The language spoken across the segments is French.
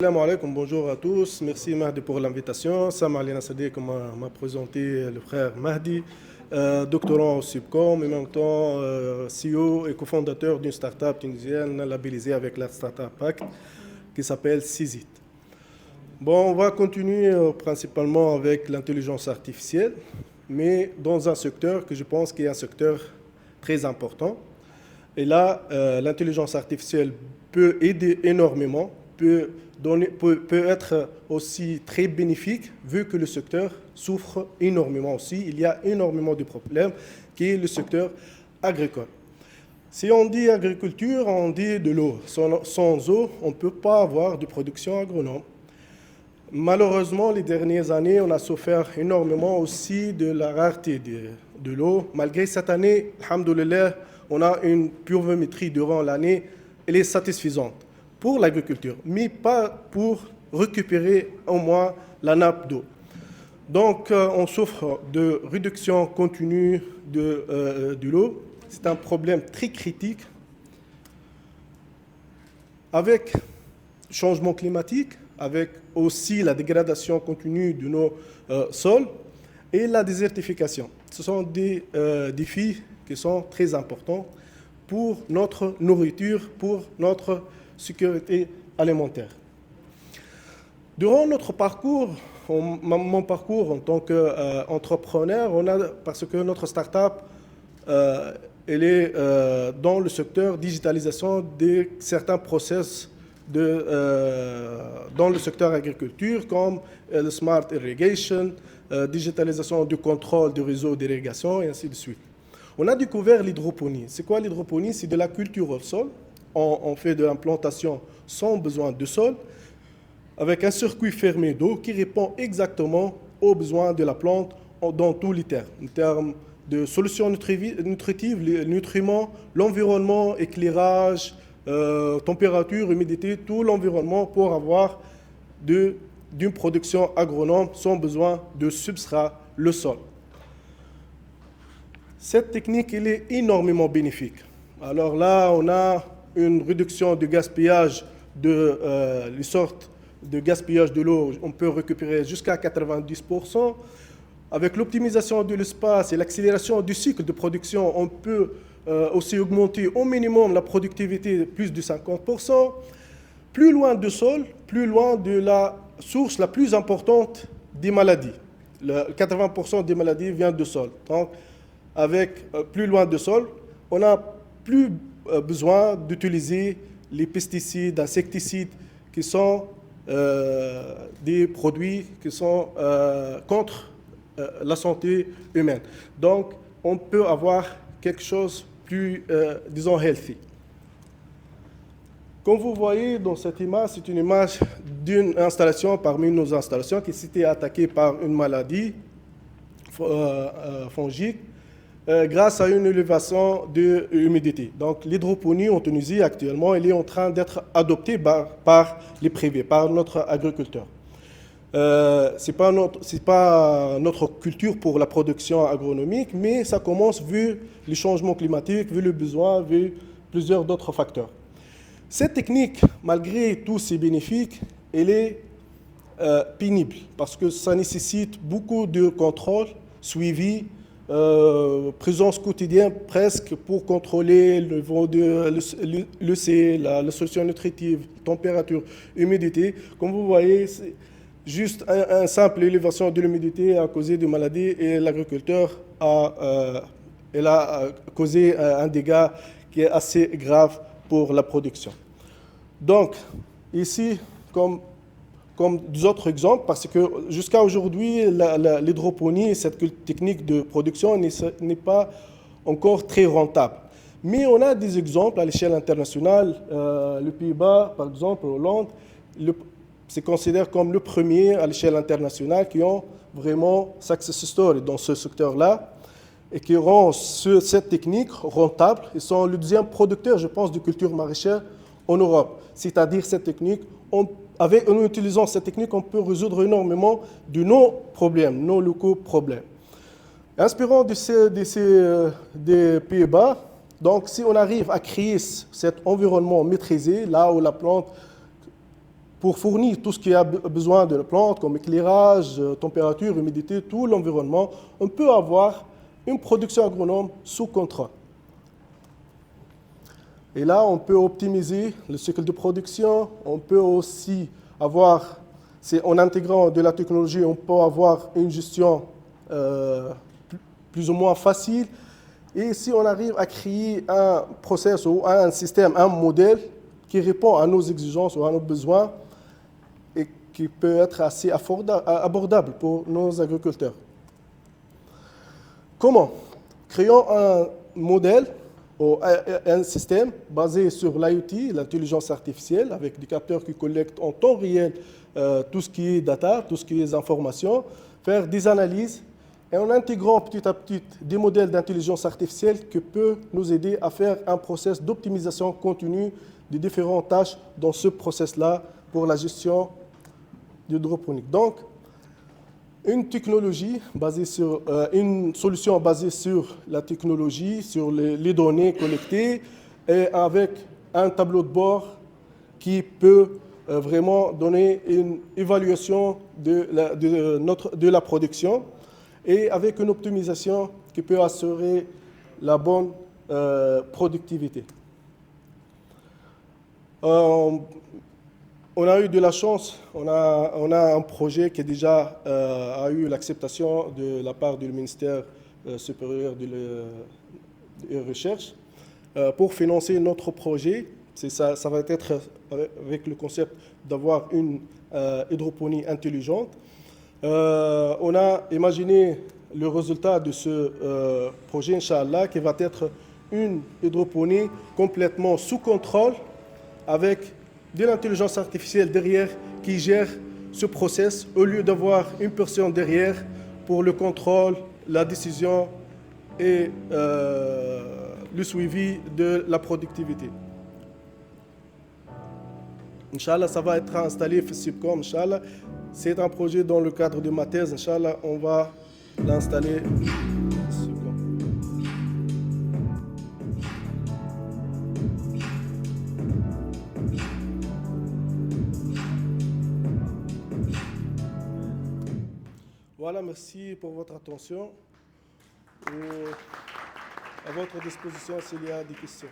Salam alaikum, bonjour à tous. Merci Mahdi pour l'invitation. Sam Ali Nassadé, comme m'a présenté le frère Mahdi, doctorant au Subcom, et en même temps CEO et cofondateur d'une start-up tunisienne labellisée avec la Startup Pact qui s'appelle CISIT. Bon, on va continuer principalement avec l'intelligence artificielle, mais dans un secteur que je pense qui est un secteur très important. Et là, l'intelligence artificielle peut aider énormément, peut être aussi très bénéfique vu que le secteur souffre énormément aussi. Il y a énormément de problèmes qui est le secteur agricole. Si on dit agriculture, on dit de l'eau. Sans eau, on ne peut pas avoir de production agronome. Malheureusement, les dernières années, on a souffert énormément aussi de la rareté de l'eau. Malgré cette année, alhamdoulilah, on a une pluviométrie durant l'année, elle est satisfaisante pour l'agriculture, mais pas pour récupérer au moins la nappe d'eau. Donc, on souffre de réduction continue de l'eau. C'est un problème très critique. Avec le changement climatique, avec aussi la dégradation continue de nos sols et la désertification. Ce sont des défis qui sont très importants pour notre nourriture, pour notre sécurité alimentaire. Durant notre parcours, mon parcours en tant qu'entrepreneur, parce que notre start-up elle est dans le secteur digitalisation de certains process dans le secteur agriculture, comme le smart irrigation, digitalisation du contrôle du réseau d'irrigation, et ainsi de suite. On a découvert l'hydroponie. C'est quoi l'hydroponie? C'est de la culture au sol. On fait de l'implantation sans besoin de sol, avec un circuit fermé d'eau qui répond exactement aux besoins de la plante dans tous les termes. En termes de solutions nutritives, les nutriments, l'environnement, éclairage, température, humidité, tout l'environnement pour avoir d'une production agronome sans besoin de substrat, le sol. Cette technique, elle est énormément bénéfique. Alors là, on a une réduction du gaspillage les sortes de gaspillage de l'eau, on peut récupérer jusqu'à 90%. Avec l'optimisation de l'espace et l'accélération du cycle de production, on peut aussi augmenter au minimum la productivité de plus de 50%. Plus loin du sol, plus loin de la source la plus importante des maladies. 80% des maladies viennent du sol. Donc, avec plus loin du sol, on n'a plus besoin d'utiliser les pesticides, insecticides qui sont des produits qui sont contre la santé humaine. Donc, on peut avoir quelque chose de plus, disons, healthy. Comme vous voyez dans cette image, c'est une image d'une installation parmi nos installations qui s'était attaquée par une maladie fongique grâce à une élévation de l'humidité. Donc, l'hydroponie en Tunisie, actuellement, elle est en train d'être adoptée par les privés, par notre agriculteur. Ce n'est pas notre culture pour la production agronomique, mais ça commence vu les changements climatiques, vu le besoin, vu plusieurs d'autres facteurs. Cette technique, malgré tous ses bénéfices, elle est pénible parce que ça nécessite beaucoup de contrôle, suivi, présence quotidienne presque pour contrôler le niveau de l'EC, la solution nutritive, température, humidité. Comme vous voyez, c'est juste une simple élévation de l'humidité a causé des maladies et l'agriculteur a causé un dégât qui est assez grave pour la production. Donc, ici, comme d'autres exemples, parce que jusqu'à aujourd'hui, l'hydroponie, cette technique de production n'est pas encore très rentable. Mais on a des exemples à l'échelle internationale. Les Pays-Bas, par exemple, Hollande, c'est considéré comme le premier à l'échelle internationale qui ont vraiment success story dans ce secteur-là et qui rend cette technique rentable. Ils sont le deuxième producteur, je pense, de culture maraîchère en Europe. C'est-à-dire cette technique, en utilisant cette technique, on peut résoudre énormément de nos problèmes, nos locaux problèmes. Inspirant des Pays-Bas, donc si on arrive à créer cet environnement maîtrisé, là où la plante pour fournir tout ce qui a besoin de la plante, comme éclairage, température, humidité, tout l'environnement, on peut avoir une production agronome sous contrôle. Et là, on peut optimiser le cycle de production, on peut aussi avoir, en intégrant de la technologie, on peut avoir une gestion plus ou moins facile. Et si on arrive à créer un process ou un système, un modèle qui répond à nos exigences ou à nos besoins et qui peut être assez abordable pour nos agriculteurs. Comment? Créons un modèle ou un système basé sur l'IoT, l'intelligence artificielle, avec des capteurs qui collectent en temps réel tout ce qui est data, tout ce qui est information, faire des analyses et en intégrant petit à petit des modèles d'intelligence artificielle qui peuvent nous aider à faire un process d'optimisation continue des différentes tâches dans ce process-là pour la gestion de l'hydroponique. Donc, une technologie basée sur, une solution basée sur la technologie, sur les données collectées et avec un tableau de bord qui peut vraiment donner une évaluation de la production et avec une optimisation qui peut assurer la bonne productivité. On a eu de la chance, on a un projet qui déjà a eu l'acceptation de la part du ministère supérieur de la Recherche pour financer notre projet. Ça va être avec le concept d'avoir une hydroponie intelligente. On a imaginé le résultat de ce projet, Inch'Allah, qui va être une hydroponie complètement sous contrôle avec de l'intelligence artificielle derrière qui gère ce process au lieu d'avoir une personne derrière pour le contrôle, la décision et le suivi de la productivité. Inch'Allah, ça va être installé au SIPCOM, Inch'Allah. C'est un projet dans le cadre de ma thèse, Inch'Allah, on va l'installer. Voilà, merci pour votre attention. Et à votre disposition s'il y a des questions.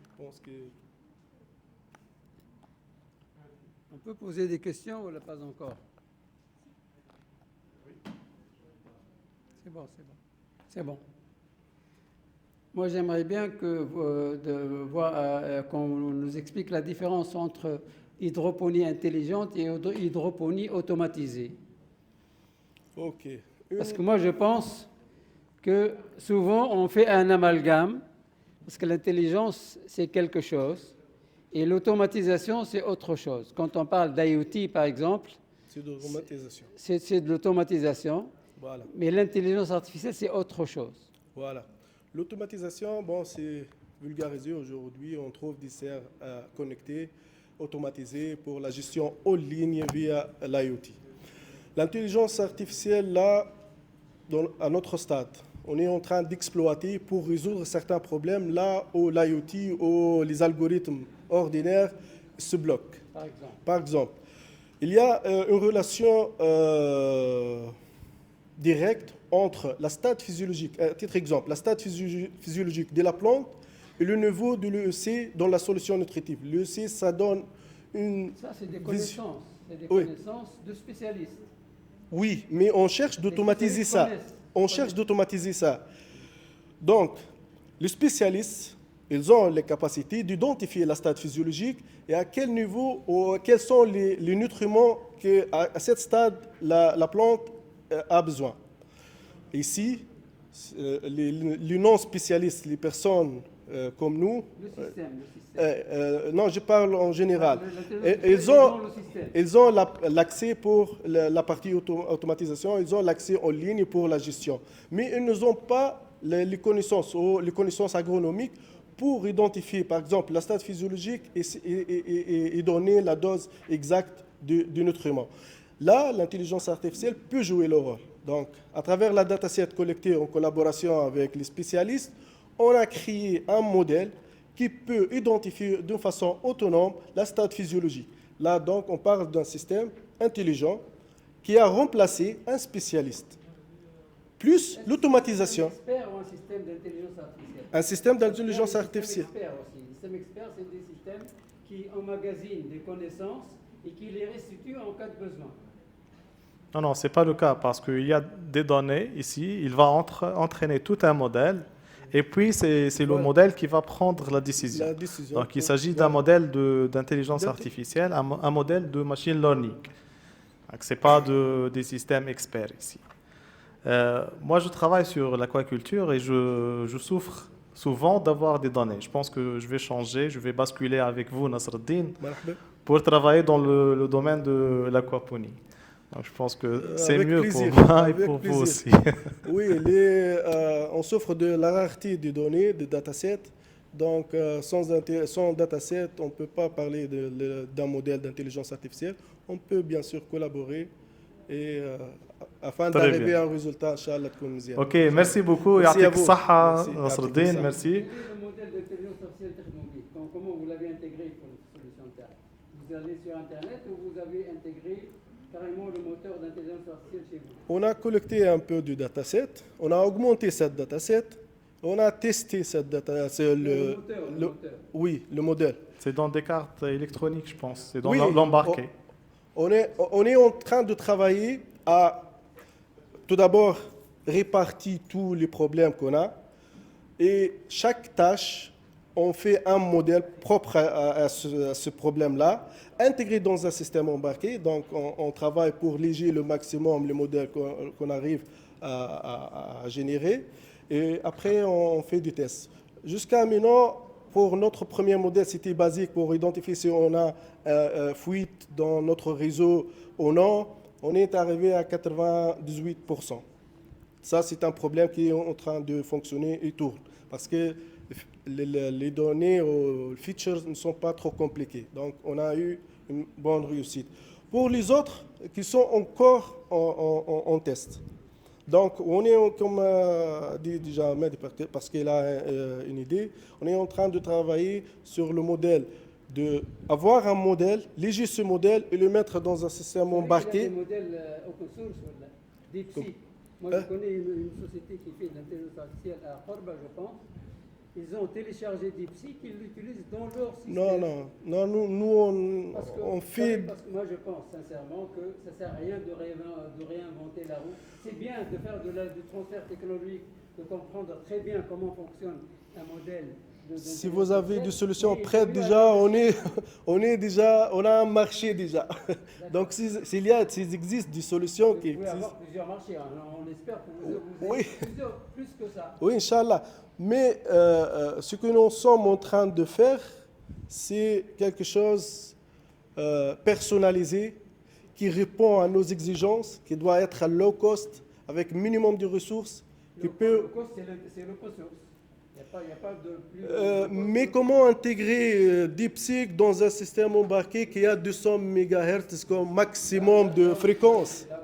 Je pense que... On peut poser des questions ou pas encore? C'est bon. Moi, j'aimerais bien qu'on nous explique la différence entre hydroponie intelligente et hydroponie automatisée. Ok. Parce que moi, je pense que souvent, on fait un amalgame, parce que l'intelligence, c'est quelque chose, et l'automatisation, c'est autre chose. Quand on parle d'IoT, par exemple, c'est de l'automatisation. C'est de l'automatisation, voilà. Mais l'intelligence artificielle, c'est autre chose. Voilà. L'automatisation, bon, c'est vulgarisé aujourd'hui. On trouve des serres connectés, automatisés pour la gestion en ligne via l'IoT. L'intelligence artificielle, là, à notre stade, on est en train d'exploiter pour résoudre certains problèmes là où l'IoT ou les algorithmes ordinaires se bloquent. Par exemple, il y a une relation directe entre la stade physiologique, à titre exemple, la stade physiologique de la plante et le niveau de l'EEC dans la solution nutritive. L'EEC, ça donne une... Ça, c'est des connaissances. C'est des connaissances de spécialistes. Oui, mais on cherche d'automatiser ça. Donc, les spécialistes, ils ont les capacités d'identifier la stade physiologique et à quel niveau ou quels sont les nutriments qu'à cette stade la plante a besoin. Ici, les non-spécialistes, les personnes comme nous, non, je parle en général, ils ont l'accès pour la partie automatisation, ils ont l'accès en ligne pour la gestion, mais ils n'ont pas les connaissances ou les connaissances agronomiques pour identifier, par exemple, la stade physiologique et donner la dose exacte du nutriment. Là, l'intelligence artificielle peut jouer le rôle. Donc, à travers la dataset collectée en collaboration avec les spécialistes, on a créé un modèle qui peut identifier d'une façon autonome la stade physiologique. Là, donc, on parle d'un système intelligent qui a remplacé un spécialiste. Plus l'automatisation. Un expert ou un système d'intelligence artificielle? Un système d'intelligence Un système artificielle. expert aussi. Les systèmes experts, c'est des systèmes qui emmagasinent des connaissances et qui les restituent en cas de besoin. Non, non, ce n'est pas le cas parce qu'il y a des données ici, il va entraîner tout un modèle et puis c'est le Voilà. modèle qui va prendre la décision. La décision. Donc il s'agit d'un modèle d'intelligence D'inté- artificielle, un modèle de machine learning. Ce n'est pas des systèmes experts ici. Moi, je travaille sur l'aquaculture et je souffre souvent d'avoir des données. Je pense que je vais changer, je vais basculer avec vous, Nasreddin, Marhaba. pour travailler dans le domaine de l'aquaponie. Donc, je pense que c'est Avec mieux plaisir, pour moi et avec pour vous aussi. plaisir. Oui, on souffre de la rareté des données, des datasets. Donc, sans dataset, on ne peut pas parler d'un modèle d'intelligence artificielle. On peut bien sûr collaborer et, afin Très d'arriver bien. à un résultat, Inch'Allah, تكون مزيان. Ok, merci beaucoup. Merci à يعطيك vous. الصحة Merci. Nasreddin, يعطيك merci. Quel est le modèle d'intelligence artificielle technologique? Comment vous l'avez intégré pour la solution de terre? Vous allez sur Internet ou vous avez intégré carrément le moteur d'intelligence artificielle chez vous? On a collecté un peu du dataset, on a augmenté cette dataset, on a testé cette dataset. Le moteur. Oui, le modèle. C'est dans des cartes électroniques, je pense. C'est dans Oui, l'embarqué. On est en train de travailler à, tout d'abord, répartir tous les problèmes qu'on a. Et chaque tâche, on fait un modèle propre à ce problème-là, intégré dans un système embarqué. Donc, on travaille pour léger le maximum les modèles qu'on arrive à générer. Et après, on fait des tests. Jusqu'à maintenant, pour notre premier modèle, c'était basique pour identifier si on a fuite dans notre réseau ou non. On est arrivé à 98%. Ça, c'est un problème qui est en train de fonctionner et tourne. Parce que les données ou les features ne sont pas trop compliquées. Donc, on a eu une bonne réussite. Pour les autres qui sont encore en test. Donc, on est, comme dit déjà Ahmed, parce qu'il a une idée, on est en train de travailler sur le modèle, d'avoir un modèle, léger ce modèle et le mettre dans un système Il y a embarqué. des modèles open source, voilà. DeepSeek. Moi, je connais une société qui fait de l'intelligence artificielle à Korba, je pense. Ils ont téléchargé DeepSeek, ils l'utilisent dans leur système. Non, nous on fait... Parce que moi, je pense sincèrement que ça ne sert à rien de réinventer la roue. C'est bien de faire du transfert technologique, de comprendre très bien comment fonctionne un modèle. Si vous avez des solutions prêtes déjà, on a un marché déjà. Donc s'il existe des solutions qui Vous pouvez avoir existent, plusieurs marchés. Hein. On espère que vous Oui. avez plus que ça. oui, Inch'Allah. Mais ce que nous sommes en train de faire, c'est quelque chose personnalisé qui répond à nos exigences, qui doit être à low cost, avec minimum de ressources, qui peut... Le cost, c'est l'open source. Il n'y a pas de plus... mais comment intégrer DeepSeek dans un système embarqué qui a 200 MHz comme maximum de fréquence? Là,